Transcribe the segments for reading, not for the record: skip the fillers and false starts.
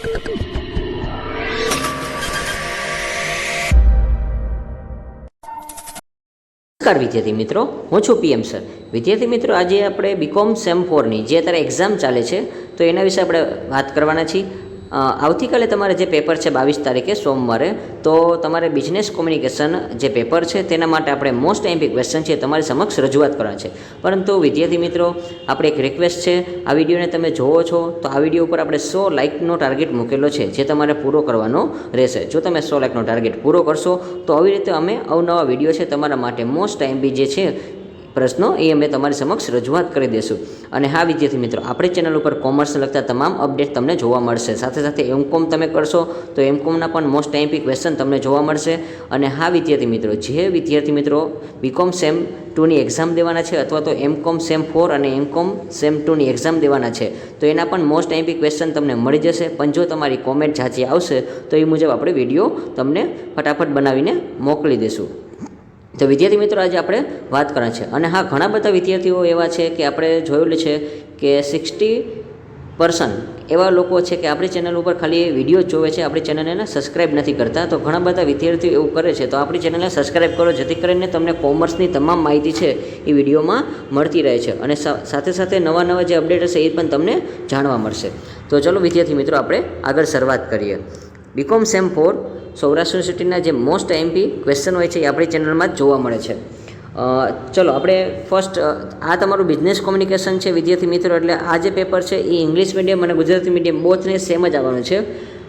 નમસ્કાર વિદ્યાર્થી મિત્રો, હું છું પીએમ સર. વિદ્યાર્થી મિત્રો, આજે આપણે બીકોમ સેમ 4ની જે અત્યારે એક્ઝામ ચાલે છે તો એના વિશે આપણે વાત કરવાના છીએ. આવતીકાલે તમારે જે પેપર છે 22 તારીખે સોમવારે, તો તમારે બિઝનેસ કોમ્યુનિકેશન જે પેપર છે તેના માટે આપણે મોસ્ટ એમ્પી ક્વેશ્ચન છે તમારી સમક્ષ રજૂઆત કરવાના છે. પરંતુ વિદ્યાર્થી મિત્રો, આપણે એક રિક્વેસ્ટ છે, આ વિડીયોને તમે જોવો છો તો આ વિડીયો ઉપર આપણે 100 લાઇકનો ટાર્ગેટ મૂકેલો છે જે તમારે પૂરો કરવાનો રહેશે. જો તમે 100 લાઇકનો ટાર્ગેટ પૂરો કરશો તો આવી રીતે અમે અવનવા વિડીયો છે તમારા માટે મોસ્ટ એમ્પી જે છે પ્રશ્નો એ અમે તમારી સમક્ષ રજૂઆત કરી દઈશું. અને હા વિદ્યાર્થી મિત્રો, આપણી ચેનલ ઉપર કોમર્સને લગતા તમામ અપડેટ તમને જોવા મળશે. સાથે સાથે એમકોમ તમે કરશો તો એમકોમના પણ મોસ્ટ એમ્પી ક્વેશ્ચન તમને જોવા મળશે. અને હા વિદ્યાર્થી મિત્રો, જે વિદ્યાર્થી મિત્રો બીકોમ સેમ 2ની એક્ઝામ દેવાના છે અથવા તો એમકોમ સેમ 4 અને એમકોમ સેમ 2ની એક્ઝામ દેવાના છે તો એના પણ મોસ્ટ એમ્પી ક્વેશ્ચન તમને મળી જશે. પણ જો તમારી કોમેન્ટ ઝાંચી આવશે તો એ મુજબ આપણે વિડીયો તમને ફટાફટ બનાવીને મોકલી દઈશું. તો વિદ્યાર્થી મિત્રો, આજે આપણે વાત કરવાની છે. અને હા, ઘણા બધા વિદ્યાર્થીઓ એવા છે કે આપણે જોયેલું છે કે 60% એવા લોકો છે કે આપણી ચેનલ ઉપર ખાલી વિડીયો જોવે છે, આપણી ચેનલને સબસ્ક્રાઈબ નથી કરતા. તો ઘણા બધા વિદ્યાર્થીઓ એવું કરે છે, તો આપણી ચેનલને સબસ્ક્રાઈબ કરો જેથી કરીને તમને કોમર્સની તમામ માહિતી છે એ વિડીયોમાં મળતી રહે છે. અને સાથે સાથે નવા જે અપડેટ હશે એ પણ તમને જાણવા મળશે. તો ચલો વિદ્યાર્થી મિત્રો, આપણે આગળ શરૂઆત કરીએ. બીકોમ સેમ 4 સૌરાષ્ટ્ર યુનિવર્સિટીના જે મોસ્ટ એમ્પી ક્વેશ્ચન હોય છે એ આપણી ચેનલમાં જ જોવા મળે છે. ચલો આપણે ફર્સ્ટ, આ તમારું બિઝનેસ કોમ્યુનિકેશન છે વિદ્યાર્થી મિત્રો. એટલે આ જે પેપર છે એ ઇંગ્લિશ મીડિયમ અને ગુજરાતી મીડિયમ બોથને સેમ જ આવવાનું છે.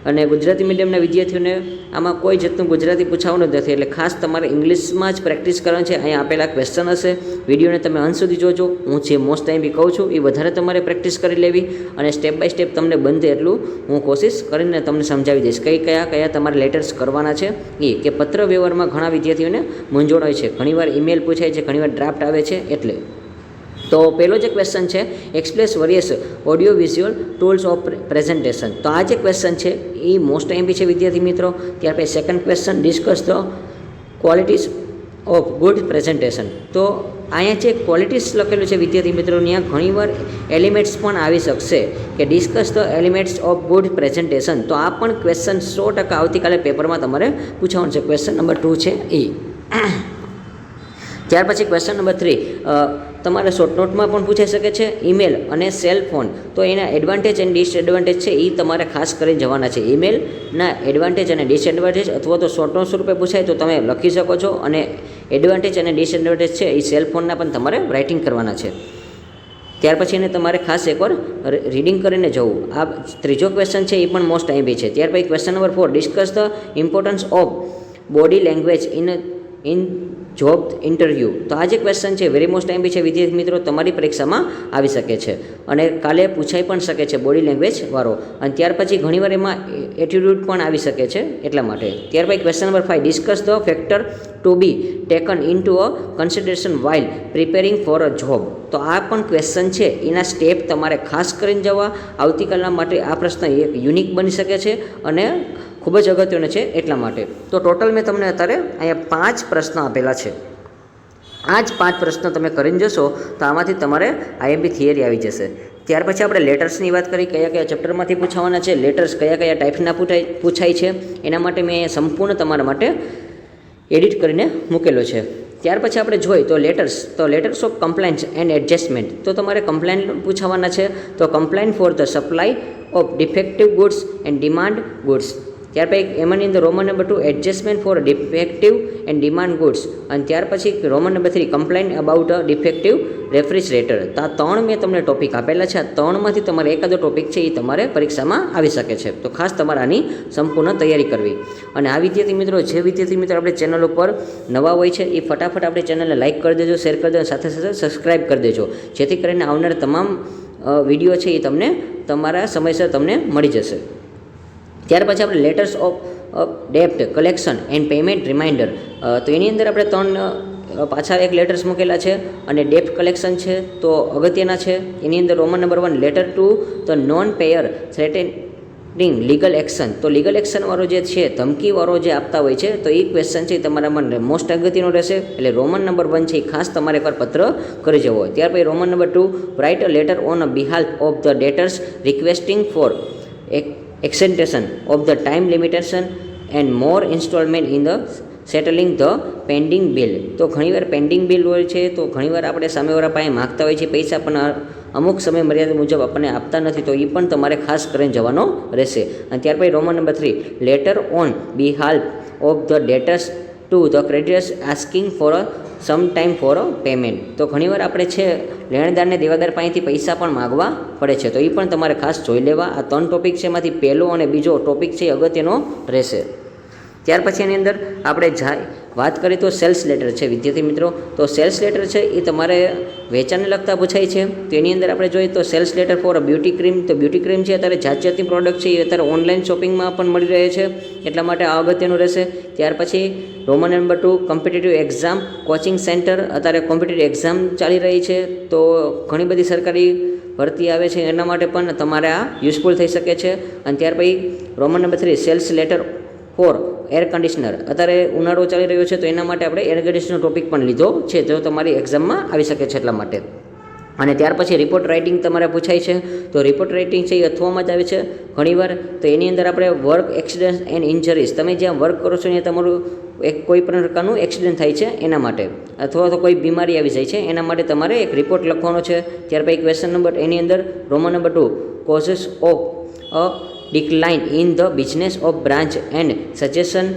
અને ગુજરાતી મીડિયમના વિદ્યાર્થીઓને આમાં કોઈ જાતનું ગુજરાતી પૂછાવાનું જ નથી, એટલે ખાસ તમારે ઇંગ્લિશમાં જ પ્રેક્ટિસ કરવાની છે. અહીંયા આપેલા ક્વેશ્ચન હશે, વિડીયોને તમે અંત સુધી જોજો. હું જે મોસ્ટ ટાઈમ કહું છું એ વધારે તમારે પ્રેક્ટિસ કરી લેવી, અને સ્ટેપ બાય સ્ટેપ તમને બનશે એટલું હું કોશિશ કરીને તમને સમજાવી દઈશ કયા તમારે લેટર્સ કરવાના છે. એ કે પત્ર વ્યવહારમાં ઘણા વિદ્યાર્થીઓને મૂંઝવણ હોય છે, ઘણીવાર ઈમેલ પૂછાય છે, ઘણીવાર ડ્રાફ્ટ આવે છે. એટલે તો પહેલો જે ક્વેશ્ચન છે, express various audio visual tools of presentation. તો આ જે ક્વેશ્ચન છે એ મોસ્ટ એમ્પી છે વિદ્યાર્થી મિત્રો. ત્યાર પછી second question, discuss the qualities of good presentation. તો અહીંયા જે ક્વોલિટીઝ લખેલું છે વિદ્યાર્થી મિત્રો, ત્યાં ઘણીવાર એલિમેન્ટ્સ પણ આવી શકશે કે discuss the elements of good presentation. તો આ પણ ક્વેશ્ચન 100% આવતીકાલે પેપરમાં તમારે પૂછવાનું છે. ક્વેશ્ચન નંબર 2 છે એ. ત્યાર પછી ક્વેશ્ચન નંબર 3 તમારે શોર્ટ નોટમાં પણ પૂછાઈ શકે છે. ઈમેલ અને સેલ ફોન, તો એના એડવાન્ટેજ એન્ડ ડિસએડવાન્ટેજ છે એ તમારે ખાસ કરીને જવાના છે. ઈમેલના એડવાન્ટેજ અને ડિસએડવાન્ટેજ અથવા તો શોર્ટ નોટ સ્વરૂપે પૂછાય તો તમે લખી શકો છો, અને એડવાન્ટેજ અને ડિસએડવાન્ટેજ છે એ સેલ ફોનના પણ તમારે રાઇટિંગ કરવાના છે. ત્યાર પછી એને તમારે ખાસ એકવાર રીડિંગ કરીને જવું. આ ત્રીજો ક્વેશ્ચન છે એ પણ મોસ્ટ એમ્પી છે. ત્યાર પછી question number 4, discuss the importance of body language in job interview. તો આ જે ક્વેશ્ચન છે વેરી મોસ્ટ એમ્પી છે વિદ્યાર્થી મિત્રો, તમારી પરીક્ષામાં આવી શકે છે અને કાલે પૂછાઈ પણ શકે છે બોડી લેંગ્વેજ વાળો. અને ત્યાર પછી ઘણીવાર એમાં એટીટ્યૂડ પણ આવી શકે છે એટલા માટે. ત્યાર પછી question number 5, discuss the factor to be taken in to a consideration while preparing for a job. તો આ પણ ક્વેશ્ચન છે એના સ્ટેપ તમારે ખાસ કરીને જવા. આવતીકાલના માટે આ પ્રશ્ન એક યુનિક બની શકે છે અને ખૂબ જ અગત્યનો છે એટલા માટે. તો ટોટલ મેં તમને અત્યારે અહીંયા 5 પ્રશ્નો આપેલા છે. આ જ 5 પ્રશ્નો તમે કરીને જશો તો આમાંથી તમારે આઈએમપી થિયરી આવી જશે. ત્યાર પછી આપણે લેટર્સની વાત કરી, કયા ચેપ્ટરમાંથી પૂછાવાના છે, લેટર્સ કયા ટાઈપના પૂછાય છે, એના માટે મેં સંપૂર્ણ તમારા માટે એડિટ કરીને મૂકેલો છે. ત્યાર પછી આપણે જોઈએ તો letters of compliance and adjustment. તો તમારે કમ્પ્લાઇન પૂછાવાના છે. તો complain for the supply of defective goods and demand goods. ત્યાર પછી એમાંની અંદર Roman number 2, adjustment for defective and demand goods. અને ત્યાર પછી Roman number 3, complain about a defective refrigerator. તો આ 3 મેં તમને ટોપિક આપેલા છે. આ 3માંથી તમારે એકાદો ટોપિક છે એ તમારે પરીક્ષામાં આવી શકે છે. તો ખાસ તમારે આની સંપૂર્ણ તૈયારી કરવી. અને આ વિદ્યાર્થી મિત્રો, જે વિદ્યાર્થી મિત્રો આપણે ચેનલ ઉપર નવા હોય છે એ ફટાફટ આપણી ચેનલને લાઇક કરી દેજો, શેર કરી દેજો, સાથે સાથે સબસ્ક્રાઈબ કરી દેજો, જેથી કરીને આવનાર તમામ વિડીયો છે એ તમને તમારા સમયસર તમને મળી જશે. ત્યાર પછી આપણે લેટર્સ ઓફ ડેપ્ટ કલેક્શન એન્ડ પેમેન્ટ રિમાઇન્ડર. તો એની અંદર આપણે 3 પાછા એક લેટર્સ મૂકેલા છે અને ડેપ્ટ કલેક્શન છે તો અગત્યના છે. એની અંદર Roman number 1, letter to the non payer threatening legal action. તો લીગલ એક્શનવાળો જે છે, ધમકીવાળો જે આપતા હોય છે, તો એ ક્વેશ્ચન છે તમારા માટે મોસ્ટ અગત્યનો રહેશે. એટલે રોમન નંબર 1 છે એ ખાસ તમારે એકવાર પત્ર કરી જવો હોય. ત્યાર પછી Roman number 2, write a letter on a બિહાલ્ફ of the debtors requesting for extension of the time limitation and more installment in the settling the pending bill. તો ઘણીવાર પેન્ડિંગ બિલ હોય છે, તો ઘણીવાર આપણે સામેવાળા પાસે માગતા હોય છે પૈસા, પણ અમુક સમય મર્યાદા મુજબ આપણને આપતા નથી, તો એ પણ તમારે ખાસ કરીને જવાનો રહેશે. અને ત્યાર પછી રોમન નંબર 3, લેટર ઓન બિહાલ્ફ of the debtors to the creditors asking for some time for payment. તો ઘણીવાર આપણે છે લેણદારને દેવાદાર પાસેથી પૈસા પણ માગવા પડે છે, તો એ પણ તમારે ખાસ જોઈ લેવા. આ 3 ટોપિક છે, એમાંથી પહેલો અને બીજો ટોપિક છે એ અગત્યનો રહેશે. ત્યાર પછી એની અંદર આપણે વાત કરીએ તો સેલ્સ લેટર છે વિદ્યાર્થી મિત્રો. તો સેલ્સ લેટર છે એ તમારે વેચાણને લગતા પૂછાય છે. તો એની અંદર આપણે જોઈએ તો sales letter for beauty cream. તો બ્યુટી ક્રીમ છે અત્યારે જાતની પ્રોડક્ટ છે, એ અત્યારે ઓનલાઈન શોપિંગમાં પણ મળી રહે છે, એટલા માટે આ અગત્યનું રહેશે. ત્યાર પછી Roman number 2, competitive exam coaching centre. અત્યારે કોમ્પિટિટિવ એક્ઝામ ચાલી રહી છે, તો ઘણી બધી સરકારી ભરતી આવે છે, એના માટે પણ તમારે આ યુઝફુલ થઈ શકે છે. અને ત્યાર પછી Roman number 3, sales letter for air conditioner. અત્યારે ઉનાળો ચાલી રહ્યો છે, તો એના માટે આપણે એર કન્ડિશનર ટોપિક પણ લીધો છે, જો તમારી એક્ઝામમાં આવી શકે છે એટલા માટે. અને ત્યાર પછી રિપોર્ટ રાઇટિંગ તમારે પૂછાય છે. તો રિપોર્ટ રાઇટિંગ છે એ અથવામાં જ આવે છે ઘણીવાર. તો એની અંદર આપણે વર્ક એક્સિડન્ટ એન્ડ ઇન્જરીઝ, તમે જ્યાં વર્ક કરો છો ત્યાં તમારું કોઈ પણ પ્રકારનું એક્સિડન્ટ થાય છે એના માટે, અથવા તો કોઈ બીમારી આવી જાય છે એના માટે તમારે એક રિપોર્ટ લખવાનો છે. ત્યાર પછી ક્વેશ્ચન નંબર એની અંદર Roman number 2, causes of a decline in the business of branch and suggestion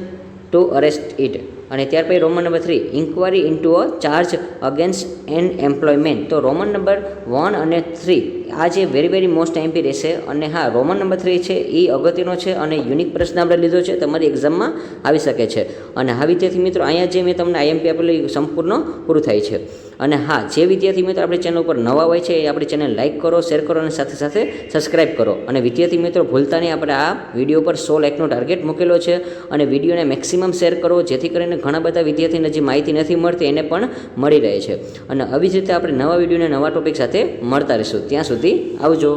to arrest it. અને ત્યાર પછી Roman number 3, inquiry into a charge against an employment. તો રોમન નંબર 1 અને 3 આ જે વેરી મોસ્ટ એમપી રહેશે. અને હા, રોમન નંબર 3 છે એ અગત્યનો છે અને યુનિક પ્રશ્ન આપણે લીધો છે, તમારી એક્ઝામમાં આવી શકે છે. અને હા વિદ્યાર્થી મિત્રો, અહીંયા જે મેં તમને આઈએમપી આપેલું સંપૂર્ણ પૂરું થાય છે. અને હા, જે વિદ્યાર્થી મિત્રો આપણી ચેનલ ઉપર નવા હોય છે એ આપણી ચેનલ લાઇક કરો, શેર કરો અને સાથે સાથે સબસ્ક્રાઈબ કરો. અને વિદ્યાર્થી મિત્રો ભૂલતા નહીં, આપણે આ વિડીયો પર 100 લાઇકનો ટાર્ગેટ મૂકેલો છે, અને વિડીયોને મેક્સિમમ શેર કરો, જેથી કરીને ઘણા બધા વિદ્યાર્થીને જે માહિતી નથી મળતી એને પણ મળી રહે છે. અને આવી જ રીતે આપણે નવા વિડીયોને નવા ટોપિક સાથે મળતા રહીશું. ત્યાં સુધી આવજો.